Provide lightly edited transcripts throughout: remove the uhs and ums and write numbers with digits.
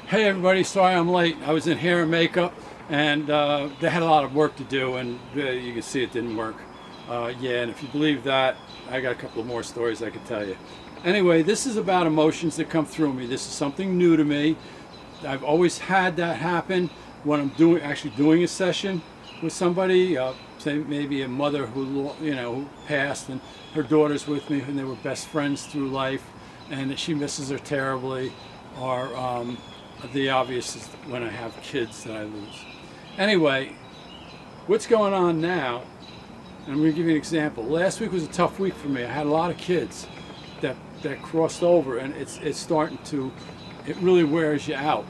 Hey everybody, sorry I'm late. I was in hair and makeup and they had a lot of work to do and you can see it didn't work. Yeah, and if you believe that, I got a couple of more stories I could tell you. Anyway, this is about emotions that come through me. This is something new to me. I've always had that happen when I'm actually doing a session with somebody, say maybe a mother who passed and her daughter's with me and they were best friends through life and she misses her terribly, or the obvious is when I have kids that I lose. Anyway, what's going on now, and I'm going to give you an example. Last week was a tough week for me. I had a lot of kids that crossed over, and it really wears you out.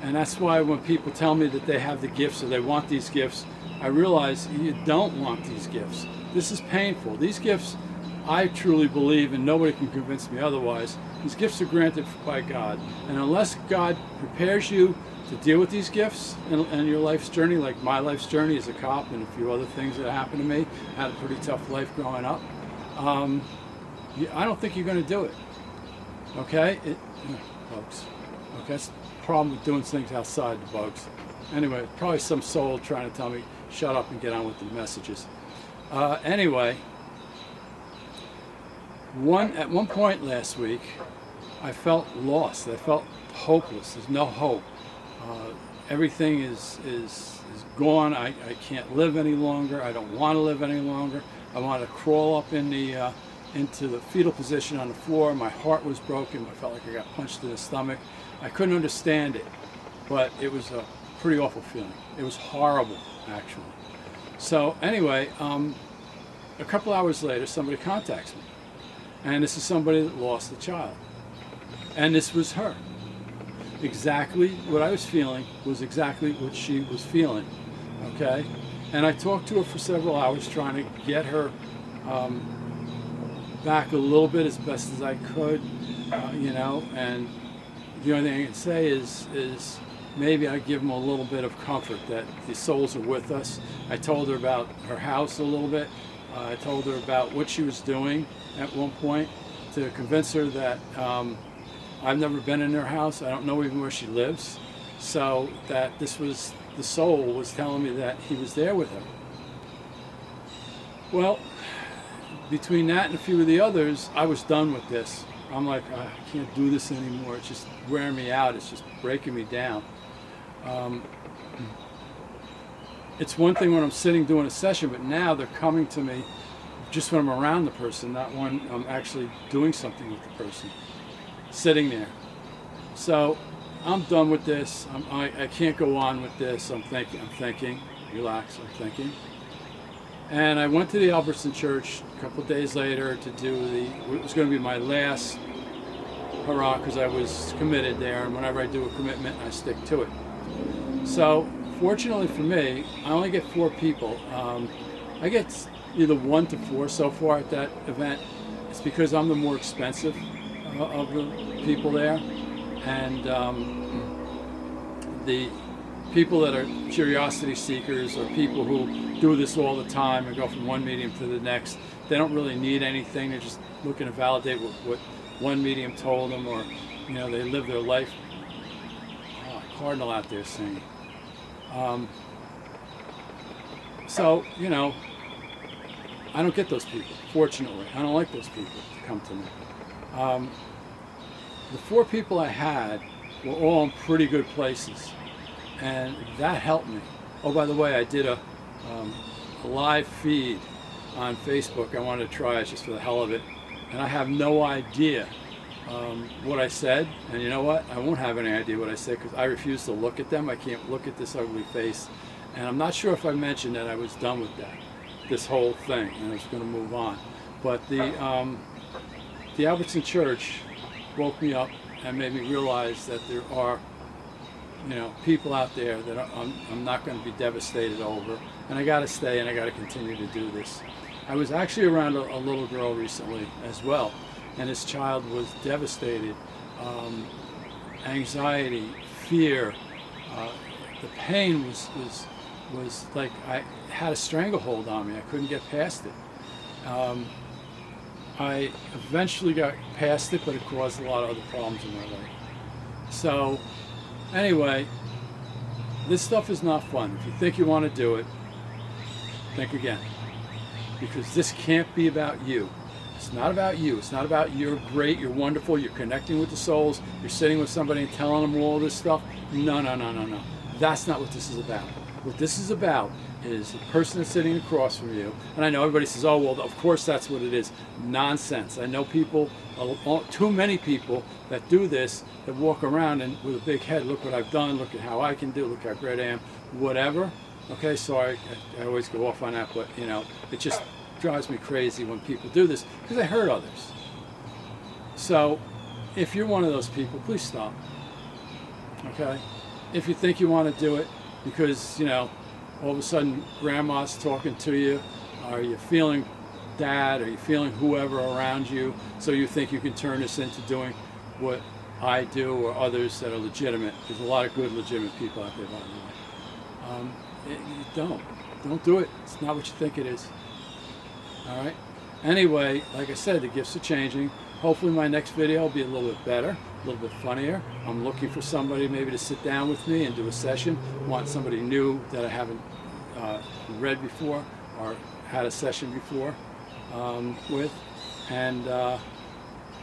And that's why when people tell me that they have the gifts or they want these gifts, I realize you don't want these gifts. This is painful. These gifts, I truly believe, and nobody can convince me otherwise, these gifts are granted by God. And unless God prepares you to deal with these gifts in your life's journey, like my life's journey as a cop and a few other things that happened to me, I had a pretty tough life growing up, I don't think you're going to do it. Okay? Bugs. Okay, that's the problem with doing things outside the bugs. Anyway, probably some soul trying to tell me, shut up and get on with the messages. Anyway, at one point last week, I felt lost. I felt hopeless. There's no hope. Everything is gone. I can't live any longer. I don't want to live any longer. I want to crawl up into the fetal position on the floor. My heart was broken. I felt like I got punched in the stomach. I couldn't understand it, but it was a pretty awful feeling. It was horrible, actually. So anyway, a couple hours later, somebody contacts me. And this is somebody that lost a child. And this was her. Exactly what I was feeling was exactly what she was feeling. Okay? And I talked to her for several hours trying to get her back a little bit as best as I could, and the only thing I can say is maybe I give them a little bit of comfort that the souls are with us. I told her about her house a little bit. I told her about what she was doing at one point to convince her that I've never been in her house. I don't know even where she lives. So that this was, the soul was telling me that he was there with her. Well, between that and a few of the others, I was done with this. I'm like, I can't do this anymore. It's just wearing me out. It's just breaking me down. It's one thing when I'm sitting doing a session, but now they're coming to me just when I'm around the person, not when I'm actually doing something with the person, sitting there. So I'm done with this. I can't go on with this. I'm thinking, relax, I'm thinking. And I went to the Albertson Church a couple of days later to do it was going to be my last hurrah, because I was committed there, and whenever I do a commitment, I stick to it. So fortunately for me, I only get 4 people. I get either 1 to 4 so far at that event. It's because I'm the more expensive of the people there, and the people that are curiosity seekers or people who do this all the time and go from one medium to the next, they don't really need anything. They're just looking to validate what one medium told them, or they live their life. Cardinal out there singing. So I don't get those people, fortunately. I don't like those people to come to me. The 4 people I had were all in pretty good places, and that helped me. Oh, by the way, I did a live feed on Facebook. I wanted to try it just for the hell of it, and I have no idea what I said, and you know what? I won't have any idea what I said because I refuse to look at them. I can't look at this ugly face, and I'm not sure if I mentioned that I was done with this whole thing, and I was going to move on. But the Albertson Church woke me up and made me realize that there are people out there that I'm not going to be devastated over, and I got to stay and I got to continue to do this. I was actually around a little girl recently as well, and this child was devastated, anxiety, fear. The pain was like I had a stranglehold on me. I couldn't get past it. I eventually got past it, but it caused a lot of other problems in my life. So Anyway, this stuff is not fun. If you think you want to do it, think again. Because this can't be about you. It's not about you. It's not about you're great, you're wonderful, you're connecting with the souls, you're sitting with somebody and telling them all this stuff. No, no, no, no, no. That's not what this is about. What this is about is the person that's sitting across from you. And I know everybody says, oh, well, of course that's what it is. Nonsense. I know people, too many people that do this, that walk around and with a big head, look what I've done, look at how I can do, look how great I am, whatever. Okay, so I always go off on that, but you know, it just drives me crazy when people do this because they hurt others. So if you're one of those people, please stop. Okay? If you think you want to do it because, you know, all of a sudden grandma's talking to you, or you're feeling dad, or you're feeling whoever around you, so you think you can turn this into doing what I do or others that are legitimate. There's a lot of good legitimate people out there, by the way. Don't do it. It's not what you think it is. All right. Anyway, like I said, the gifts are changing. Hopefully my next video will be a little bit better, a little bit funnier. I'm looking for somebody maybe to sit down with me and do a session. Want somebody new that I haven't read before or had a session before with, and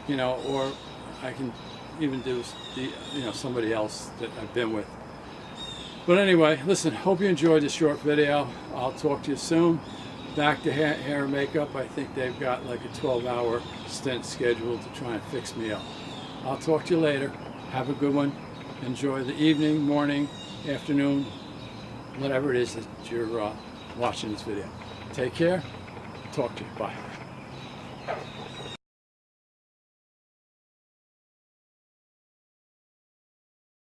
you know, or I can even do somebody else that I've been with. But anyway, listen, hope you enjoyed this short video. I'll talk to you soon. Back to hair and makeup. I think they've got like a 12-hour stint scheduled to try and fix me up. I'll talk to you later. Have a good one. Enjoy the evening, morning, afternoon, whatever it is that you're watching this video. Take care. Talk to you. Bye.